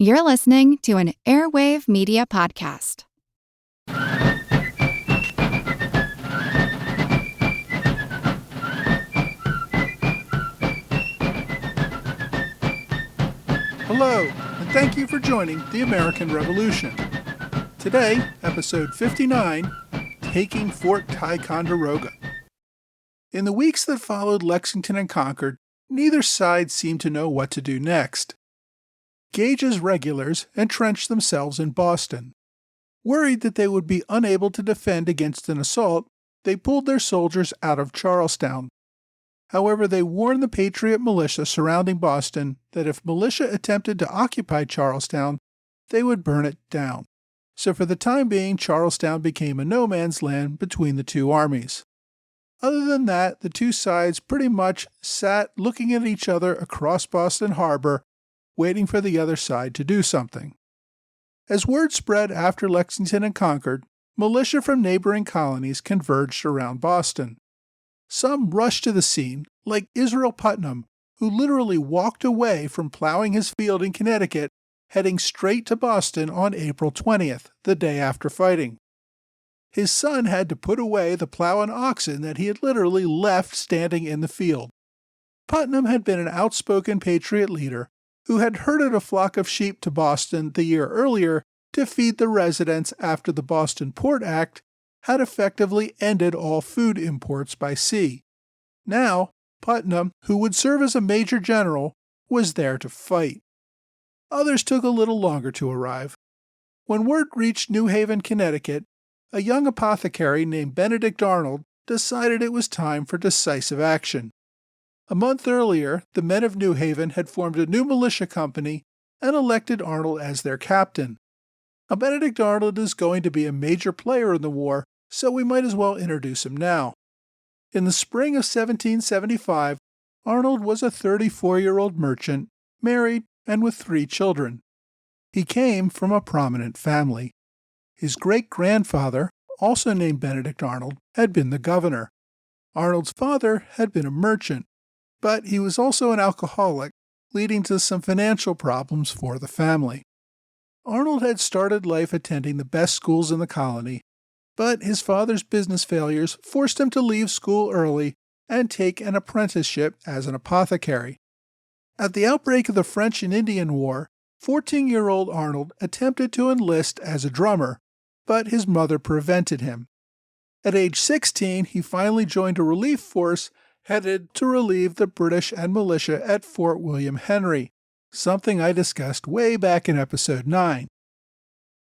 You're listening to an Airwave Media Podcast. Hello, and thank you for joining the American Revolution. Today, episode 59, Taking Fort Ticonderoga. In the weeks that followed Lexington and Concord, neither side seemed to know what to do next. Gage's regulars entrenched themselves in Boston. Worried that they would be unable to defend against an assault, they pulled their soldiers out of Charlestown. However, they warned the Patriot militia surrounding Boston that if militia attempted to occupy Charlestown, they would burn it down. So for the time being, Charlestown became a no-man's land between the two armies. Other than that, the two sides pretty much sat looking at each other across Boston Harbor, waiting for the other side to do something. As word spread after Lexington and Concord, militia from neighboring colonies converged around Boston. Some rushed to the scene, like Israel Putnam, who literally walked away from plowing his field in Connecticut, heading straight to Boston on April 20th, the day after fighting. His son had to put away the plow and oxen that he had literally left standing in the field. Putnam had been an outspoken Patriot leader who had herded a flock of sheep to Boston the year earlier to feed the residents after the Boston Port Act had effectively ended all food imports by sea. Now, Putnam, who would serve as a major general, was there to fight. Others took a little longer to arrive. When word reached New Haven, Connecticut, a young apothecary named Benedict Arnold decided it was time for decisive action. A month earlier, the men of New Haven had formed a new militia company and elected Arnold as their captain. Now, Benedict Arnold is going to be a major player in the war, so we might as well introduce him now. In the spring of 1775, Arnold was a 34-year-old merchant, married, and with 3 children. He came from a prominent family. His great-grandfather, also named Benedict Arnold, had been the governor. Arnold's father had been a merchant, but he was also an alcoholic, leading to some financial problems for the family. Arnold had started life attending the best schools in the colony, but his father's business failures forced him to leave school early and take an apprenticeship as an apothecary. At the outbreak of the French and Indian War, 14-year-old Arnold attempted to enlist as a drummer, but his mother prevented him. At age 16, he finally joined a relief force headed to relieve the British and militia at Fort William Henry, something I discussed way back in episode 9.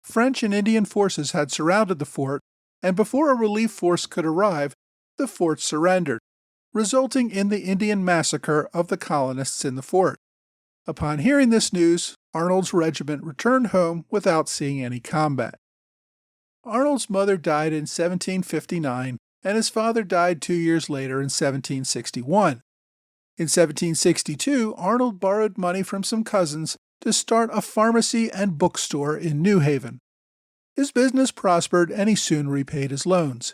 French and Indian forces had surrounded the fort, and before a relief force could arrive, the fort surrendered, resulting in the Indian massacre of the colonists in the fort. Upon hearing this news, Arnold's regiment returned home without seeing any combat. Arnold's mother died in 1759, and his father died 2 years later in 1761. In 1762, Arnold borrowed money from some cousins to start a pharmacy and bookstore in New Haven. His business prospered and he soon repaid his loans.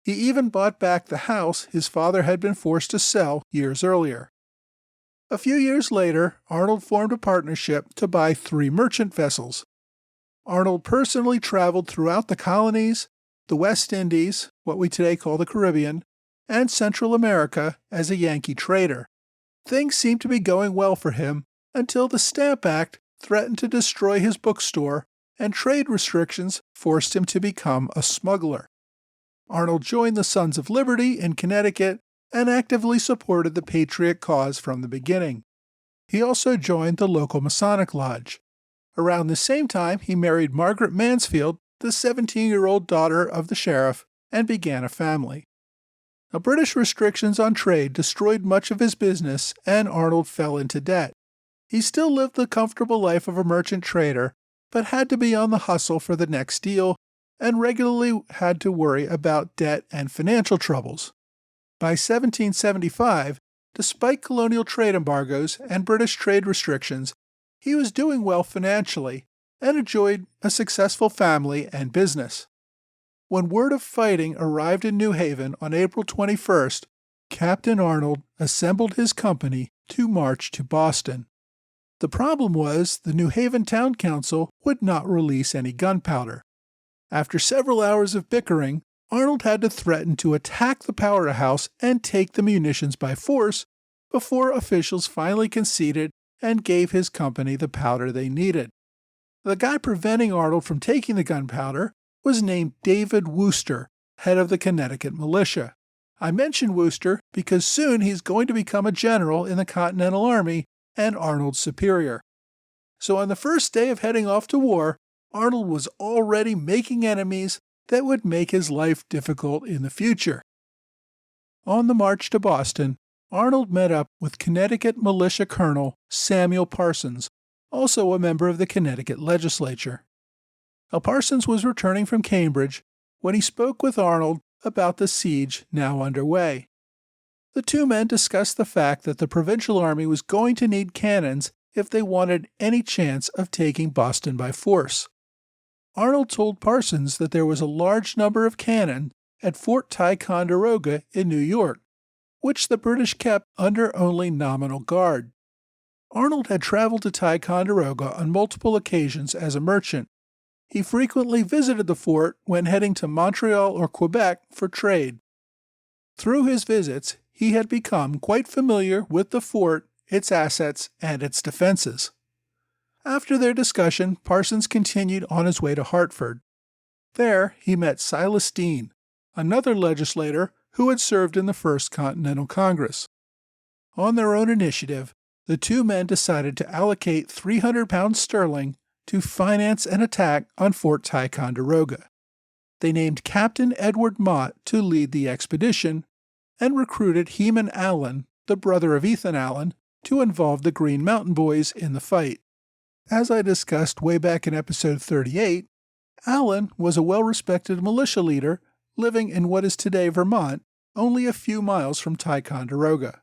He even bought back the house his father had been forced to sell years earlier. A few years later, Arnold formed a partnership to buy 3 merchant vessels. Arnold personally traveled throughout the colonies, the West Indies, what we today call the Caribbean, and Central America as a Yankee trader. Things seemed to be going well for him until the Stamp Act threatened to destroy his bookstore and trade restrictions forced him to become a smuggler. Arnold joined the Sons of Liberty in Connecticut and actively supported the Patriot cause from the beginning. He also joined the local Masonic Lodge. Around the same time, he married Margaret Mansfield, the 17-year-old daughter of the sheriff, and began a family. Now, British restrictions on trade destroyed much of his business, and Arnold fell into debt. He still lived the comfortable life of a merchant trader, but had to be on the hustle for the next deal, and regularly had to worry about debt and financial troubles. By 1775, despite colonial trade embargoes and British trade restrictions, he was doing well financially and enjoyed a successful family and business. When word of fighting arrived in New Haven on April 21st, Captain Arnold assembled his company to march to Boston. The problem was the New Haven Town Council would not release any gunpowder. After several hours of bickering, Arnold had to threaten to attack the powerhouse and take the munitions by force before officials finally conceded and gave his company the powder they needed. The guy preventing Arnold from taking the gunpowder was named David Wooster, head of the Connecticut militia. I mention Wooster because soon he's going to become a general in the Continental Army and Arnold's superior. So on the first day of heading off to war, Arnold was already making enemies that would make his life difficult in the future. On the march to Boston, Arnold met up with Connecticut militia colonel Samuel Parsons, also a member of the Connecticut legislature. Now, Parsons was returning from Cambridge when he spoke with Arnold about the siege now underway. The two men discussed the fact that the provincial army was going to need cannons if they wanted any chance of taking Boston by force. Arnold told Parsons that there was a large number of cannon at Fort Ticonderoga in New York, which the British kept under only nominal guard. Arnold had traveled to Ticonderoga on multiple occasions as a merchant. He frequently visited the fort when heading to Montreal or Quebec for trade. Through his visits, he had become quite familiar with the fort, its assets, and its defenses. After their discussion, Parsons continued on his way to Hartford. There, he met Silas Deane, another legislator who had served in the First Continental Congress. On their own initiative, the two men decided to allocate 300 pounds sterling to finance an attack on Fort Ticonderoga. They named Captain Edward Mott to lead the expedition and recruited Heman Allen, the brother of Ethan Allen, to involve the Green Mountain Boys in the fight. As I discussed way back in episode 38, Allen was a well-respected militia leader living in what is today Vermont, only a few miles from Ticonderoga.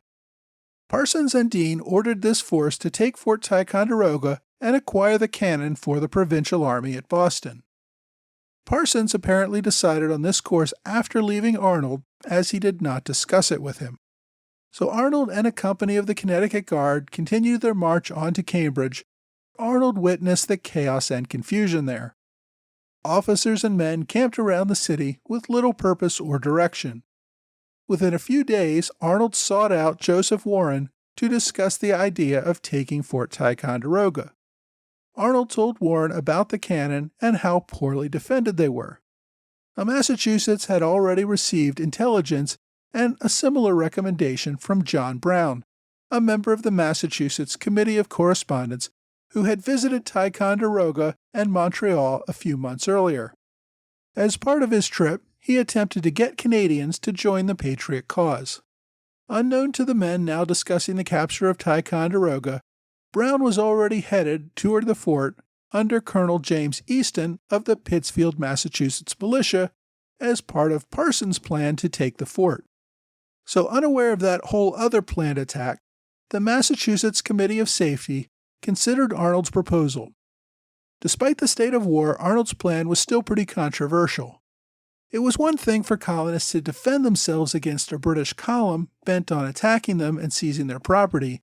Parsons and Deane ordered this force to take Fort Ticonderoga and acquire the cannon for the provincial army at Boston. Parsons apparently decided on this course after leaving Arnold, as he did not discuss it with him. So Arnold and a company of the Connecticut Guard continued their march on to Cambridge. Arnold witnessed the chaos and confusion there. Officers and men camped around the city with little purpose or direction. Within a few days, Arnold sought out Joseph Warren to discuss the idea of taking Fort Ticonderoga. Arnold told Warren about the cannon and how poorly defended they were. Now, Massachusetts had already received intelligence and a similar recommendation from John Brown, a member of the Massachusetts Committee of Correspondence who had visited Ticonderoga and Montreal a few months earlier. As part of his trip, he attempted to get Canadians to join the Patriot cause. Unknown to the men now discussing the capture of Ticonderoga, Brown was already headed toward the fort under Colonel James Easton of the Pittsfield, Massachusetts militia as part of Parsons' plan to take the fort. So unaware of that whole other planned attack, the Massachusetts Committee of Safety considered Arnold's proposal. Despite the state of war, Arnold's plan was still pretty controversial. It was one thing for colonists to defend themselves against a British column bent on attacking them and seizing their property.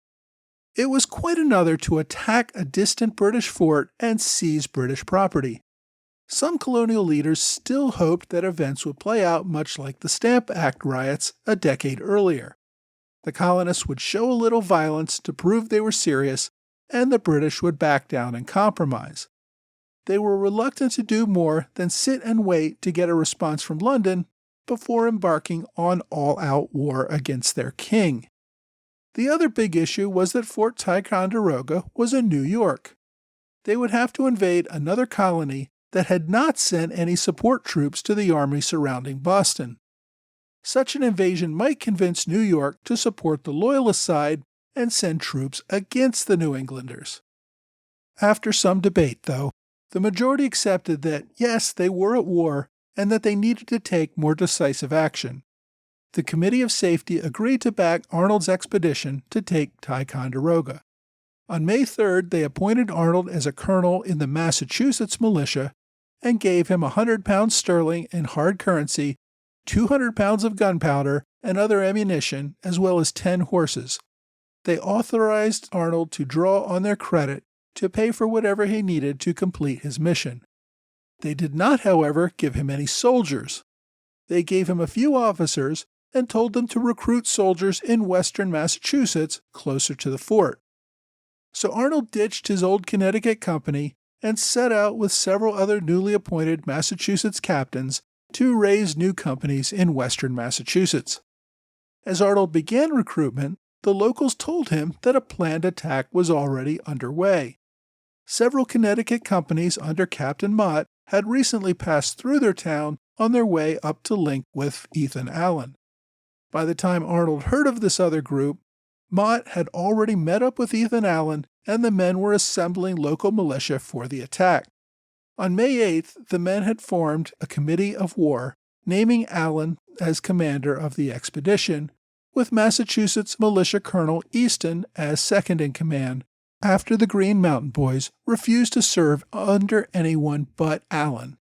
It was quite another to attack a distant British fort and seize British property. Some colonial leaders still hoped that events would play out much like the Stamp Act riots a decade earlier. The colonists would show a little violence to prove they were serious, and the British would back down and compromise. They were reluctant to do more than sit and wait to get a response from London before embarking on all-out war against their king. The other big issue was that Fort Ticonderoga was in New York. They would have to invade another colony that had not sent any support troops to the army surrounding Boston. Such an invasion might convince New York to support the Loyalist side and send troops against the New Englanders. After some debate, though, the majority accepted that, yes, they were at war and that they needed to take more decisive action. The Committee of Safety agreed to back Arnold's expedition to take Ticonderoga. On May 3rd, they appointed Arnold as a colonel in the Massachusetts militia and gave him 100 pounds sterling in hard currency, 200 pounds of gunpowder, and other ammunition, as well as 10 horses. they authorized Arnold to draw on their credit to pay for whatever he needed to complete his mission. They did not, however, give him any soldiers. They gave him a few officers and told them to recruit soldiers in western Massachusetts closer to the fort. So Arnold ditched his old Connecticut company and set out with several other newly appointed Massachusetts captains to raise new companies in western Massachusetts. As Arnold began recruitment, the locals told him that a planned attack was already underway. Several Connecticut companies under Captain Mott had recently passed through their town on their way up to link with Ethan Allen. By the time Arnold heard of this other group, Mott had already met up with Ethan Allen and the men were assembling local militia for the attack. On May 8th, the men had formed a committee of war, naming Allen as commander of the expedition, with Massachusetts Militia Colonel Easton as second in command, after the Green Mountain Boys refused to serve under anyone but Allen.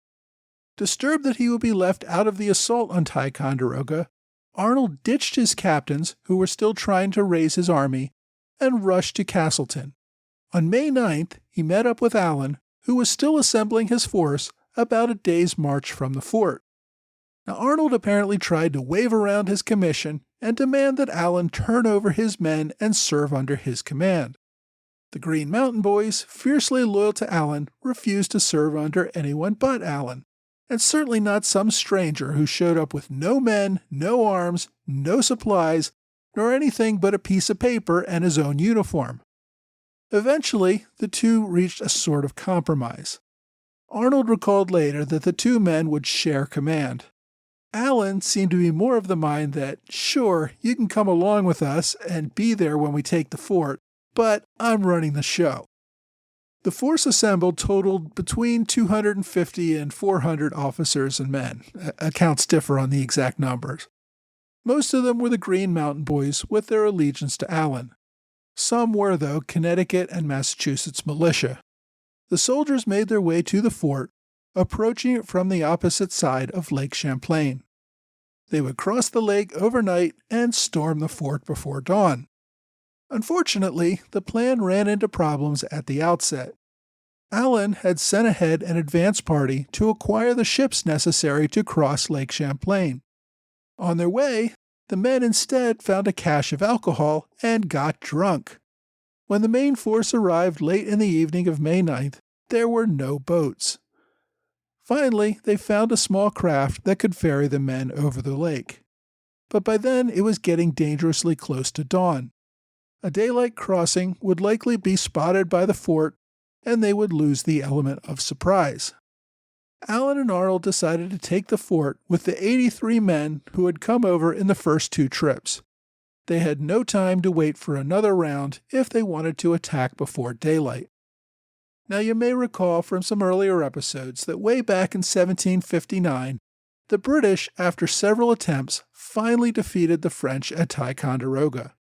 Disturbed that he would be left out of the assault on Ticonderoga, Arnold ditched his captains, who were still trying to raise his army, and rushed to Castleton. On May 9th, he met up with Allen, who was still assembling his force about a day's march from the fort. Now, Arnold apparently tried to wave around his commission and demand that Allen turn over his men and serve under his command. The Green Mountain Boys, fiercely loyal to Allen, refused to serve under anyone but Allen, and certainly not some stranger who showed up with no men, no arms, no supplies, nor anything but a piece of paper and his own uniform. Eventually, the two reached a sort of compromise. Arnold recalled later that the two men would share command. Allen seemed to be more of the mind that, sure, you can come along with us and be there when we take the fort, but I'm running the show. The force assembled totaled between 250 and 400 officers and men. Accounts differ on the exact numbers. Most of them were the Green Mountain Boys with their allegiance to Allen. Some were, though, Connecticut and Massachusetts militia. The soldiers made their way to the fort, approaching it from the opposite side of Lake Champlain. They would cross the lake overnight and storm the fort before dawn. Unfortunately, the plan ran into problems at the outset. Allen had sent ahead an advance party to acquire the ships necessary to cross Lake Champlain. On their way, the men instead found a cache of alcohol and got drunk. When the main force arrived late in the evening of May 9th, there were no boats. Finally, they found a small craft that could ferry the men over the lake. But by then, it was getting dangerously close to dawn. A daylight crossing would likely be spotted by the fort, and they would lose the element of surprise. Allen and Arnold decided to take the fort with the 83 men who had come over in the first two trips. They had no time to wait for another round if they wanted to attack before daylight. Now, you may recall from some earlier episodes that way back in 1759, the British, after several attempts, finally defeated the French at Ticonderoga.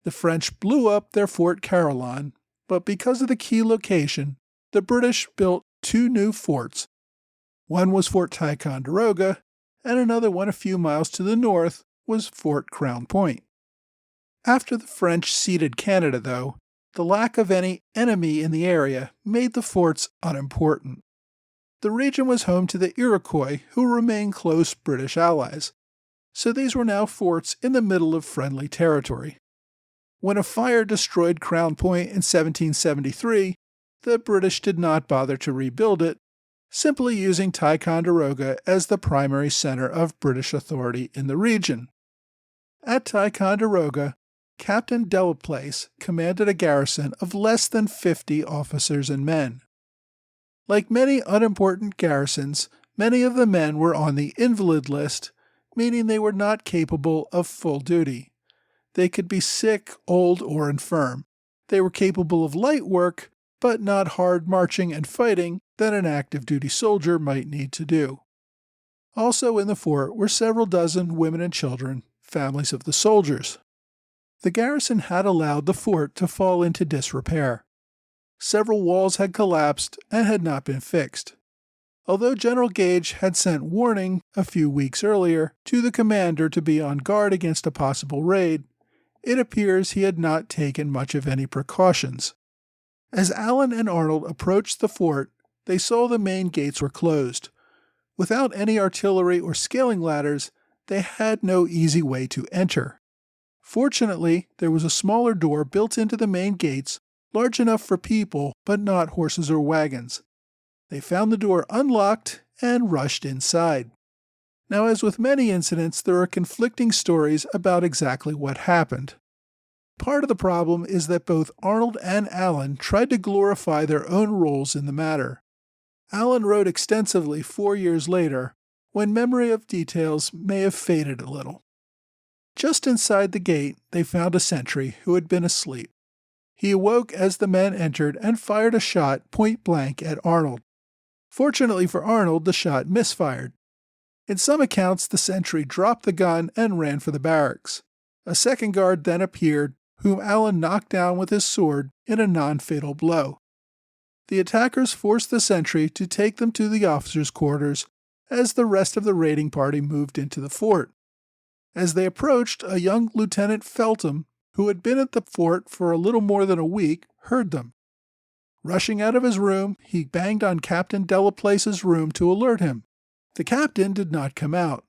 The French blew up their Fort Caroline, but because of the key location, the British built two new forts. One was Fort Ticonderoga, and another one a few miles to the north was Fort Crown Point. After the French ceded Canada, though, the lack of any enemy in the area made the forts unimportant. The region was home to the Iroquois, who remained close British allies, so these were now forts in the middle of friendly territory. When a fire destroyed Crown Point in 1773, the British did not bother to rebuild it, simply using Ticonderoga as the primary center of British authority in the region. At Ticonderoga, Captain Delaplace commanded a garrison of less than 50 officers and men. Like many unimportant garrisons, many of the men were on the invalid list, meaning they were not capable of full duty. They could be sick, old, or infirm. They were capable of light work, but not hard marching and fighting that an active duty soldier might need to do. Also in the fort were several dozen women and children, families of the soldiers. The garrison had allowed the fort to fall into disrepair. Several walls had collapsed and had not been fixed. Although General Gage had sent warning a few weeks earlier to the commander to be on guard against a possible raid, it appears he had not taken much of any precautions. As Allen and Arnold approached the fort, they saw the main gates were closed. Without any artillery or scaling ladders, they had no easy way to enter. Fortunately, there was a smaller door built into the main gates, large enough for people but not horses or wagons. They found the door unlocked and rushed inside. Now, as with many incidents, there are conflicting stories about exactly what happened. Part of the problem is that both Arnold and Allen tried to glorify their own roles in the matter. Allen wrote extensively 4 years later, when memory of details may have faded a little. Just inside the gate, they found a sentry who had been asleep. He awoke as the men entered and fired a shot point blank at Arnold. Fortunately for Arnold, the shot misfired. In some accounts, the sentry dropped the gun and ran for the barracks. A second guard then appeared, whom Allen knocked down with his sword in a non-fatal blow. The attackers forced the sentry to take them to the officers' quarters as the rest of the raiding party moved into the fort. As they approached, a young Lieutenant Feltham, who had been at the fort for a little more than a week, heard them. Rushing out of his room, he banged on Captain Delaplace's room to alert him. The captain did not come out.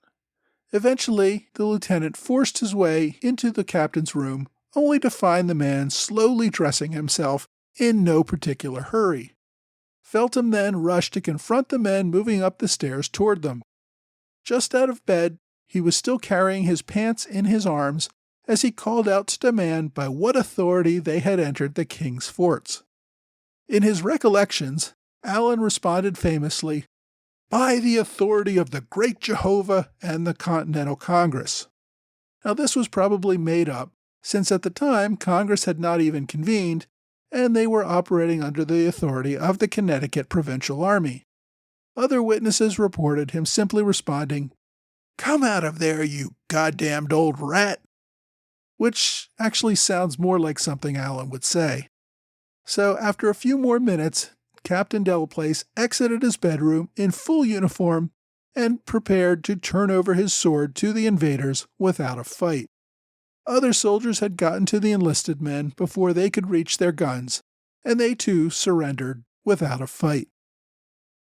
Eventually, the lieutenant forced his way into the captain's room, only to find the man slowly dressing himself in no particular hurry. Feltham then rushed to confront the men moving up the stairs toward them. Just out of bed, he was still carrying his pants in his arms as he called out to demand by what authority they had entered the king's forts. In his recollections, Allen responded famously, "By the authority of the great Jehovah and the Continental Congress." Now this was probably made up, since at the time Congress had not even convened, and they were operating under the authority of the Connecticut Provincial Army. Other witnesses reported him simply responding, "Come out of there, you goddamned old rat," which actually sounds more like something Allen would say. So after a few more minutes, Captain Delaplace exited his bedroom in full uniform and prepared to turn over his sword to the invaders without a fight. Other soldiers had gotten to the enlisted men before they could reach their guns, and they too surrendered without a fight.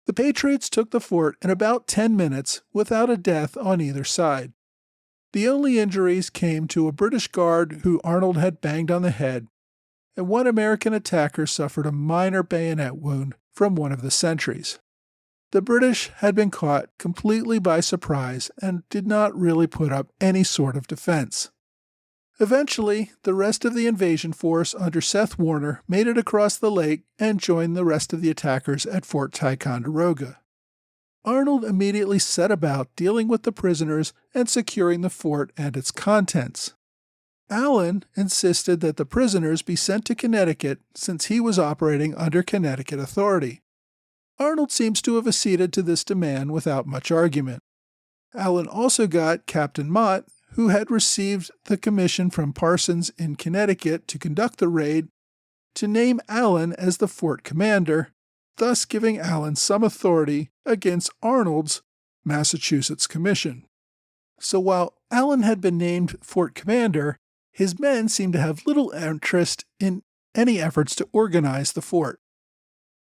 The Patriots took the fort in about 10 minutes without a death on either side. The only injuries came to a British guard who Arnold had banged on the head, and one American attacker suffered a minor bayonet wound from one of the sentries. The British had been caught completely by surprise and did not really put up any sort of defense. Eventually, the rest of the invasion force under Seth Warner made it across the lake and joined the rest of the attackers at Fort Ticonderoga. Arnold immediately set about dealing with the prisoners and securing the fort and its contents. Allen insisted that the prisoners be sent to Connecticut since he was operating under Connecticut authority. Arnold seems to have acceded to this demand without much argument. Allen also got Captain Mott, who had received the commission from Parsons in Connecticut to conduct the raid, to name Allen as the fort commander, thus giving Allen some authority against Arnold's Massachusetts commission. So while Allen had been named fort commander, his men seemed to have little interest in any efforts to organize the fort.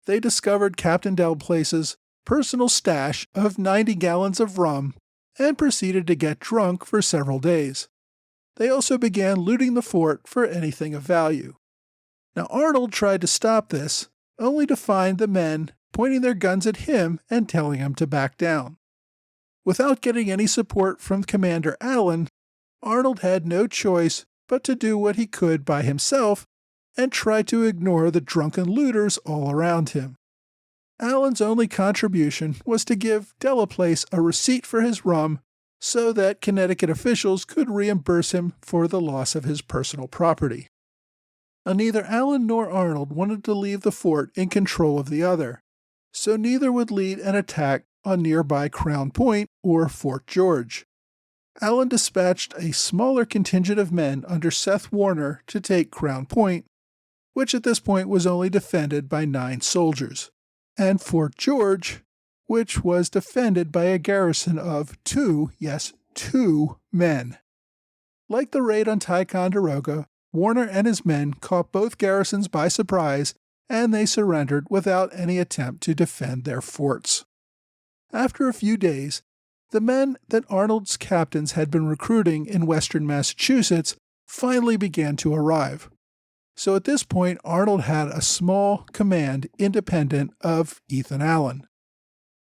They discovered Captain Delaplace's personal stash of 90 gallons of rum and proceeded to get drunk for several days. They also began looting the fort for anything of value. Now Arnold tried to stop this, only to find the men pointing their guns at him and telling him to back down. Without getting any support from Commander Allen, Arnold had no choice but to do what he could by himself and try to ignore the drunken looters all around him. Allen's only contribution was to give Delaplace a receipt for his rum so that Connecticut officials could reimburse him for the loss of his personal property. Now, neither Allen nor Arnold wanted to leave the fort in control of the other, so neither would lead an attack on nearby Crown Point or Fort George. Allen dispatched a smaller contingent of men under Seth Warner to take Crown Point, which at this point was only defended by 9 soldiers, and Fort George, which was defended by a garrison of 2 men. Like the raid on Ticonderoga, Warner and his men caught both garrisons by surprise, and they surrendered without any attempt to defend their forts. After a few days, the men that Arnold's captains had been recruiting in western Massachusetts finally began to arrive. So at this point, Arnold had a small command independent of Ethan Allen.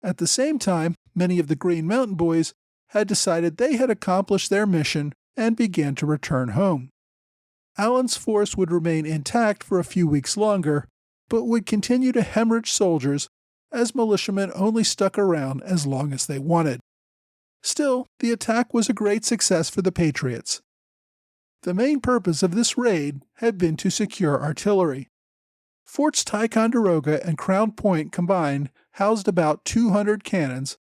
At the same time, many of the Green Mountain Boys had decided they had accomplished their mission and began to return home. Allen's force would remain intact for a few weeks longer, but would continue to hemorrhage soldiers as militiamen only stuck around as long as they wanted. Still, the attack was a great success for the Patriots. The main purpose of this raid had been to secure artillery. Forts Ticonderoga and Crown Point combined housed about 200 cannons,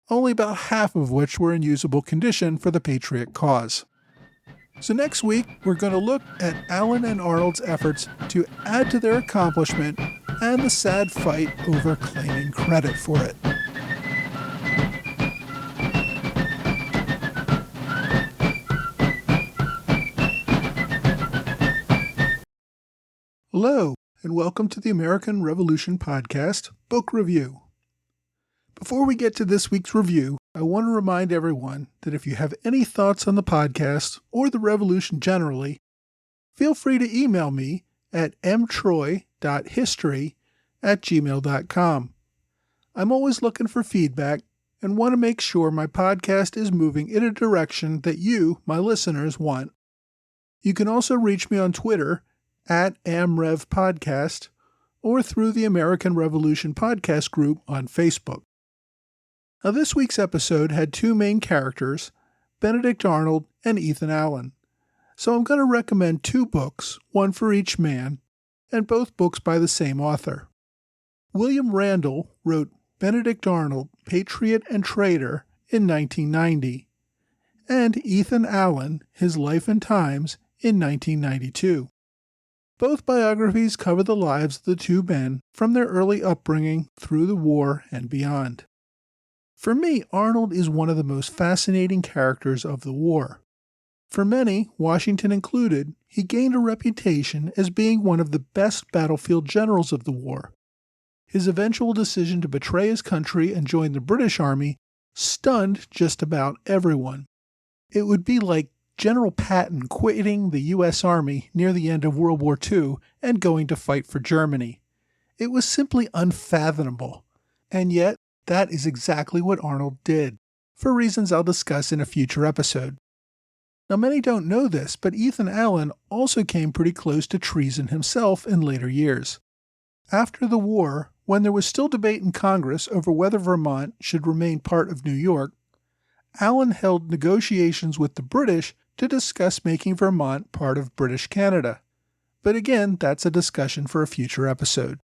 only about half of which were in usable condition for the Patriot cause. So next week, we're going to look at Allen and Arnold's efforts to add to their accomplishment and the sad fight over claiming credit for it. Hello, and welcome to the American Revolution Podcast Book Review. Before we get to this week's review, I want to remind everyone that if you have any thoughts on the podcast or the Revolution generally, feel free to email me at mtroy.history@gmail.com. I'm always looking for feedback and want to make sure my podcast is moving in a direction that you, my listeners, want. You can also reach me on Twitter @AmRevPodcast or through the American Revolution Podcast group on Facebook. Now, this week's episode had two main characters, Benedict Arnold and Ethan Allen. So I'm going to recommend two books, one for each man, and both books by the same author. William Randall wrote Benedict Arnold, Patriot and Traitor in 1990, and Ethan Allen, His Life and Times in 1992. Both biographies cover the lives of the two men from their early upbringing through the war and beyond. For me, Arnold is one of the most fascinating characters of the war. For many, Washington included, he gained a reputation as being one of the best battlefield generals of the war. His eventual decision to betray his country and join the British Army stunned just about everyone. It would be like General Patton quitting the U.S. Army near the end of World War II and going to fight for Germany. It was simply unfathomable. And yet, that is exactly what Arnold did, for reasons I'll discuss in a future episode. Now, many don't know this, but Ethan Allen also came pretty close to treason himself in later years. After the war, when there was still debate in Congress over whether Vermont should remain part of New York, Allen held negotiations with the British to discuss making Vermont part of British Canada. But again, that's a discussion for a future episode.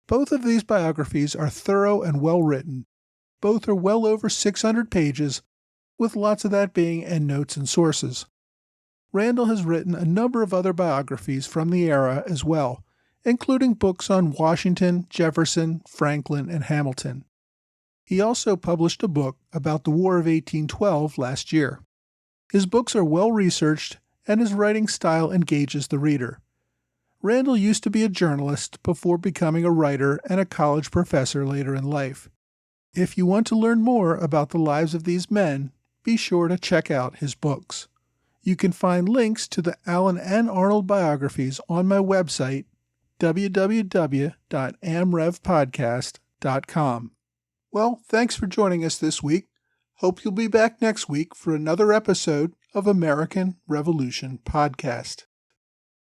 Both of these biographies are thorough and well written. Both are well over 600 pages, with lots of that being endnotes and sources. Randall has written a number of other biographies from the era as well, including books on Washington, Jefferson, Franklin, and Hamilton. He also published a book about the War of 1812 last year. His books are well researched, and his writing style engages the reader. Randall used to be a journalist before becoming a writer and a college professor later in life. If you want to learn more about the lives of these men, be sure to check out his books. You can find links to the Allen and Arnold biographies on my website, www.amrevpodcast.com. Well, thanks for joining us this week. Hope you'll be back next week for another episode of American Revolution Podcast.